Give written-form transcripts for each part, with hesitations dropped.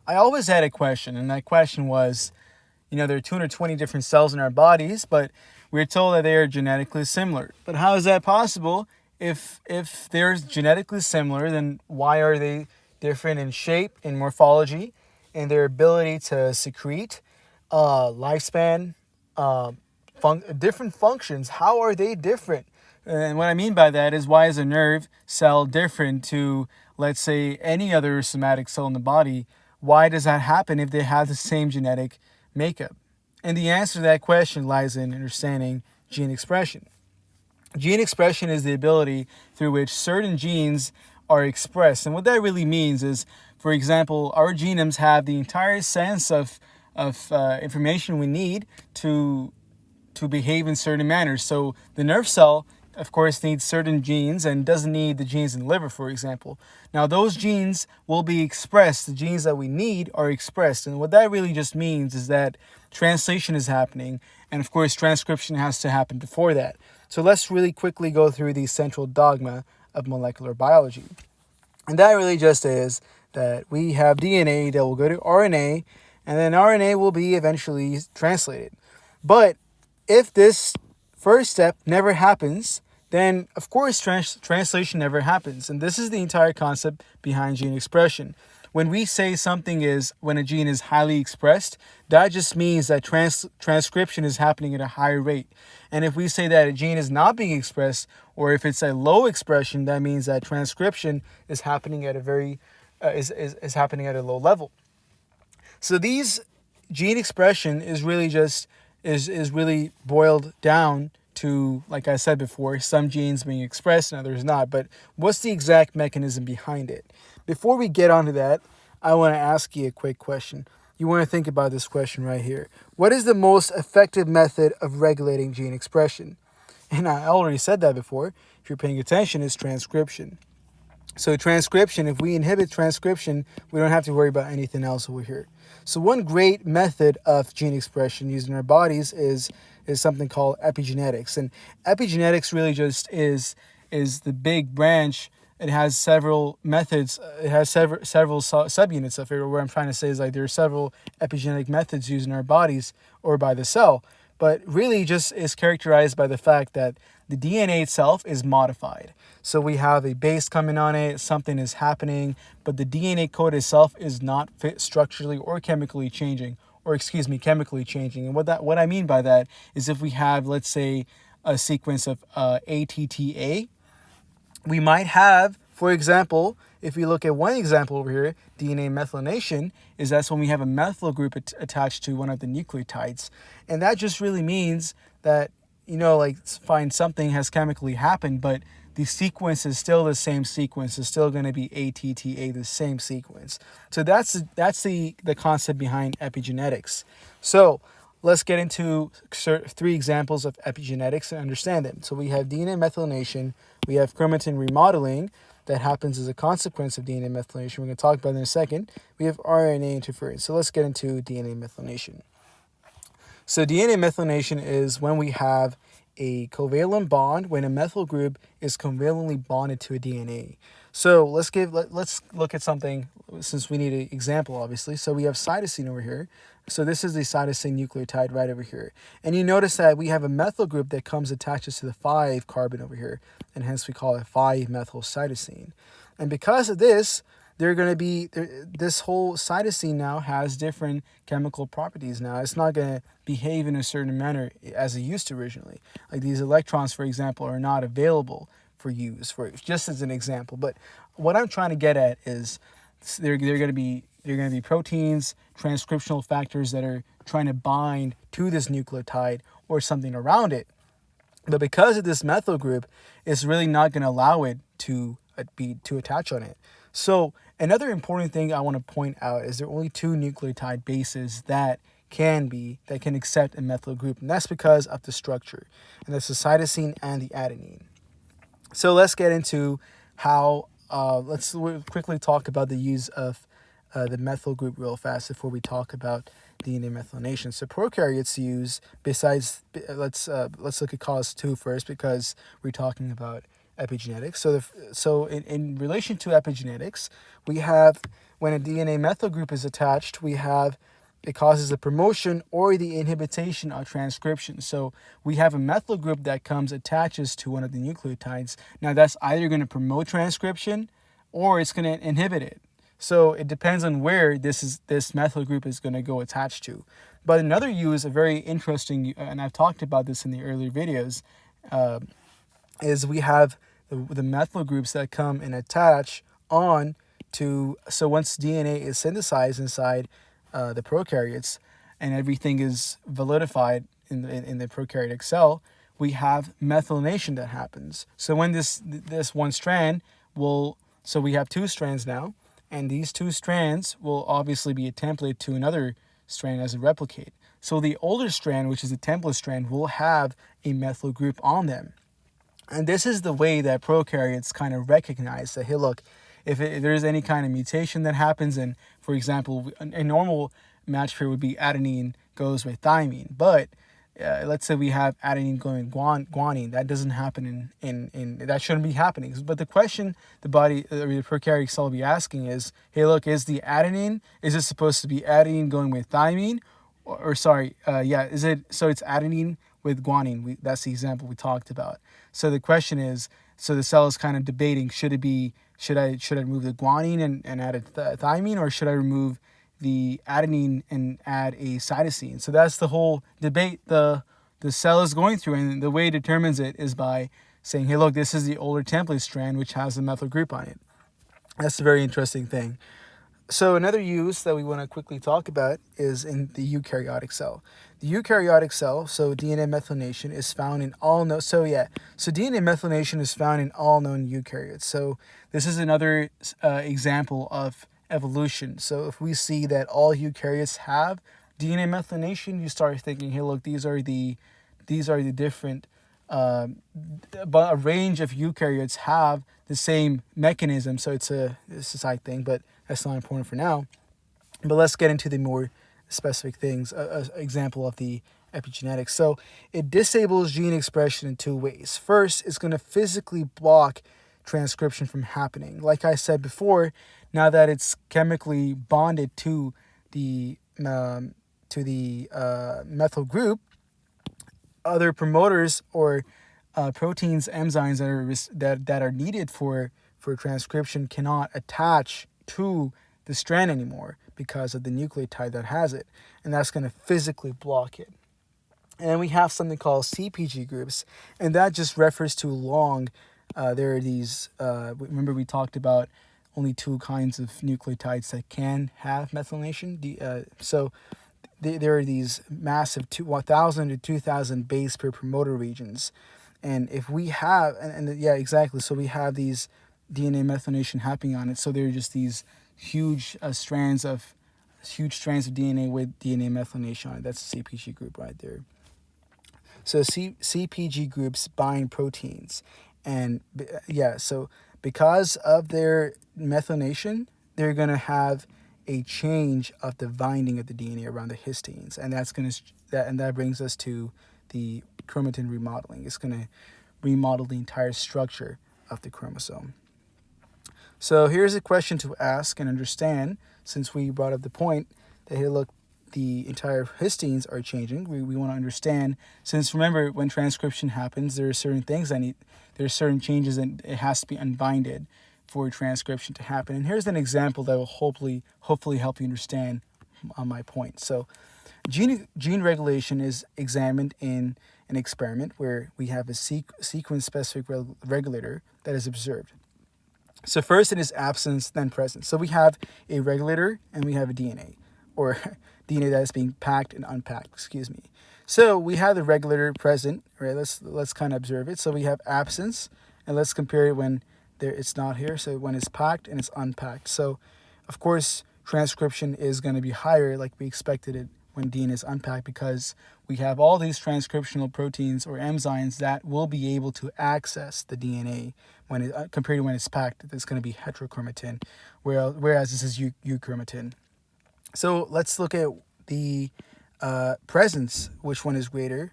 I always had a question, and that question was, there are 220 different cells in our bodies, but we're told that they are genetically similar. But how is that possible? If they're genetically similar, then why are they different in shape, in morphology, in their ability to secrete, lifespan, different functions? How are they different? And what I mean by that is, why is a nerve cell different to, let's say, any other somatic cell in the body? Why does that happen if they have the same genetic makeup? And the answer to that question lies in understanding gene expression. Gene expression is the ability through which certain genes are expressed. And what that really means is, for example, our genomes have the entire sense of information we need to behave in certain manners. So the nerve cell, of course, needs certain genes and doesn't need the genes in the liver, for example. Now, those genes will be expressed. The genes that we need are expressed. And what that really just means is that translation is happening. And of course, transcription has to happen before that. So let's really quickly go through the central dogma of molecular biology. And that really just is that we have DNA that will go to RNA, and then RNA will be eventually translated. But if this first step never happens, then of course translation never happens. And this is the entire concept behind gene expression. When we say something is, when a gene is highly expressed, that just means that transcription is happening at a higher rate. And if we say that a gene is not being expressed, or if it's a low expression, that means that transcription is happening at a very is happening at a low level. So these gene expression is really just is really boiled down to, like I said before, some genes being expressed and others not. But what's the exact mechanism behind it? Before we get onto that, I want to ask you a quick question. You want to think about this question right here. What is the most effective method of regulating gene expression? And I already said that before. If you're paying attention, it's transcription. So transcription, if we inhibit transcription, we don't have to worry about anything else over here. So one great method of gene expression used in our bodies is something called epigenetics. And epigenetics really just is the big branch. It has several methods. It has several subunits of it. What I'm trying to say is, like, there are several epigenetic methods used in our bodies or by the cell. But really just is characterized by the fact that the DNA itself is modified. So we have a base coming on it, something is happening, but the DNA code itself is not fit structurally or chemically changing, chemically changing. And what I mean by that is, if we have, let's say, a sequence of ATTA, we might have, for example, if we look at one example over here, DNA methylation, that's when we have a methyl group attached to one of the nucleotides. And that just really means that, fine, something has chemically happened, but the sequence is still the same sequence. It's still going to be ATTA, the same sequence. So that's the concept behind epigenetics. So let's get into 3 examples of epigenetics and understand them. So we have DNA methylation, we have chromatin remodeling that happens as a consequence of DNA methylation. We're going to talk about it in a second. We have RNA interference. So let's get into DNA methylation. So DNA methylation is when we have a covalent bond, when a methyl group is covalently bonded to a DNA. So let's look at something, since we need an example, obviously. So we have cytosine over here. So this is the cytosine nucleotide right over here. And you notice that we have a methyl group that comes attaches to the 5 carbon over here, and hence we call it 5-methyl cytosine. And because of this, this whole cytosine now has different chemical properties now. It's not going to behave in a certain manner as it used to originally. Like these electrons, for example, are not available for use, just as an example. But what I'm trying to get at is they're going to be proteins, transcriptional factors that are trying to bind to this nucleotide or something around it. But because of this methyl group, it's really not going to allow it to attach on it. So another important thing I want to point out is there are only 2 nucleotide bases that can accept a methyl group, and that's because of the structure, and that's the cytosine and the adenine. So let's get into how. Let's quickly talk about the use of the methyl group real fast before we talk about DNA methylation. So prokaryotes use, besides, let's look at cause 2 first, because we're talking about epigenetics. So in relation to epigenetics, we have when a DNA methyl group is attached, it causes the promotion or the inhibition of transcription. So we have a methyl group that attaches to one of the nucleotides. Now that's either going to promote transcription or it's going to inhibit it. So it depends on where this methyl group is going to go attached to. But another use, a very interesting, and I've talked about this in the earlier videos, is we have the methyl groups that come and attach on to, so once DNA is synthesized inside the prokaryotes and everything is validified in the prokaryotic cell, we have methylation that happens. So when this one strand so we have two strands now, and these two strands will obviously be a template to another strand as a replicate. So the older strand, which is a template strand, will have a methyl group on them. And this is the way that prokaryotes kind of recognize that, hey, look, if there's any kind of mutation that happens, and for example, a normal match pair would be adenine goes with thymine, but let's say we have adenine going guanine, that doesn't happen in that shouldn't be happening. But the question the prokaryotic cell will be asking is, hey, look, is the adenine, is it supposed to be adenine going with thymine, is it, so it's adenine with guanine? That's the example we talked about. So the question is, so the cell is kind of debating, should I remove the guanine and add a thymine, or should I remove the adenine and add a cytosine? So that's the whole debate the cell is going through, and the way it determines it is by saying, hey, look, this is the older template strand which has a methyl group on it. That's a very interesting thing. So another use that we want to quickly talk about is in the eukaryotic cell. The eukaryotic cell, so DNA methylation is found in all known, so DNA methylation is found in all known eukaryotes. So this is another example of evolution. So if we see that all eukaryotes have DNA methylation, you start thinking, hey, look, these are the different, but a range of eukaryotes have the same mechanism. So it's a side thing, but that's not important for now. But let's get into the more specific things. An example of the epigenetics. So it disables gene expression in two ways. First, it's going to physically block transcription from happening. Like I said before, now that it's chemically bonded to the methyl group, other promoters or proteins, enzymes that are needed for transcription cannot attach to the strand anymore because of the nucleotide that has it, and that's going to physically block it. And we have something called CPG groups, and that just refers to long. There are these. Remember, we talked about only two kinds of nucleotides that can have methylation. So there are these massive 1,000 to 2,000 base per promoter regions, and if we have, so we have these DNA methylation happening on it. So there are just these huge strands of DNA with DNA methylation on it. That's a CPG group right there. So CPG groups bind proteins, and so because of their methylation, they're gonna have a change of the binding of the DNA around the histines, and that brings us to the chromatin remodeling. It's gonna remodel the entire structure of the chromosome. So here's a question to ask and understand, since we brought up the point that, hey, look, the entire histines are changing. We want to understand, since remember, when transcription happens, there are certain things there are certain changes, and it has to be unbinded for transcription to happen. And here's an example that will hopefully help you understand on my point. So gene regulation is examined in an experiment where we have a sequence-specific regulator that is observed. So first it is absence, then presence. So we have a regulator and we have a DNA, or DNA that is being packed and unpacked, So we have the regulator present, right? Let's kind of observe it. So we have absence, and let's compare it when it's not here. So when it's packed and it's unpacked. So of course, transcription is going to be higher, like we expected it when DNA is unpacked, because we have all these transcriptional proteins or enzymes that will be able to access the DNA compared to when it's packed. It's going to be heterochromatin, whereas this is euchromatin. So let's look at the presence, which one is greater,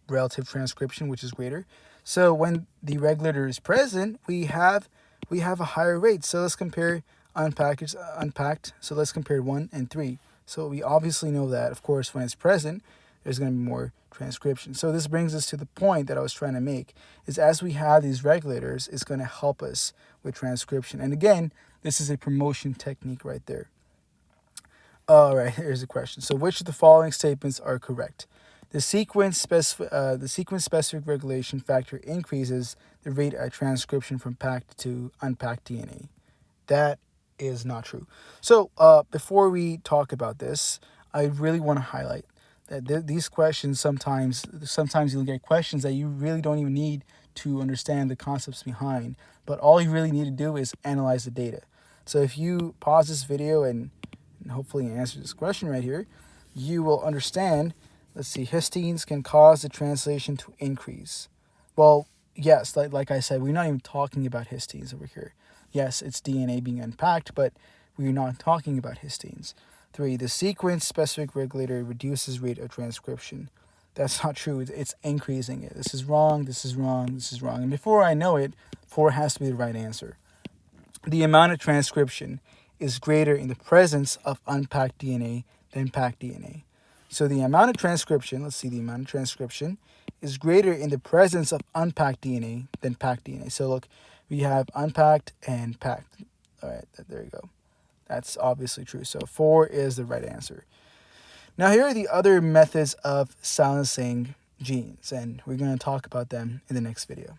relative transcription, which is greater. So when the regulator is present, we have a higher rate. So let's compare unpacked. So let's compare 1 and 3. So we obviously know that, of course, when it's present, there's going to be more transcription. So this brings us to the point that I was trying to make, is as we have these regulators, it's going to help us with transcription. And again, this is a promotion technique right there. All right, here's a question. So which of the following statements are correct? The sequence-specific regulation factor increases the rate of transcription from packed to unpacked DNA. That is not true. So before we talk about this, I really want to highlight that these questions sometimes you'll get questions that you really don't even need to understand the concepts behind, but all you really need to do is analyze the data. So if you pause this video and hopefully answer this question right here, you will understand. Let's see, histines can cause the translation to increase. Well, yes, like I said, we're not even talking about histines over here. Yes, it's DNA being unpacked, but we're not talking about histines. 3, the sequence-specific regulator reduces rate of transcription. That's not true. It's increasing it. This is wrong, this is wrong, this is wrong. And before I know it, 4 has to be the right answer. The amount of transcription is greater in the presence of unpacked DNA than packed DNA. So the amount of transcription, let's see, the amount of transcription is greater in the presence of unpacked DNA than packed DNA. So look, we have unpacked and packed. All right, there you go. That's obviously true. So 4 is the right answer. Now here are the other methods of silencing genes, and we're going to talk about them in the next video.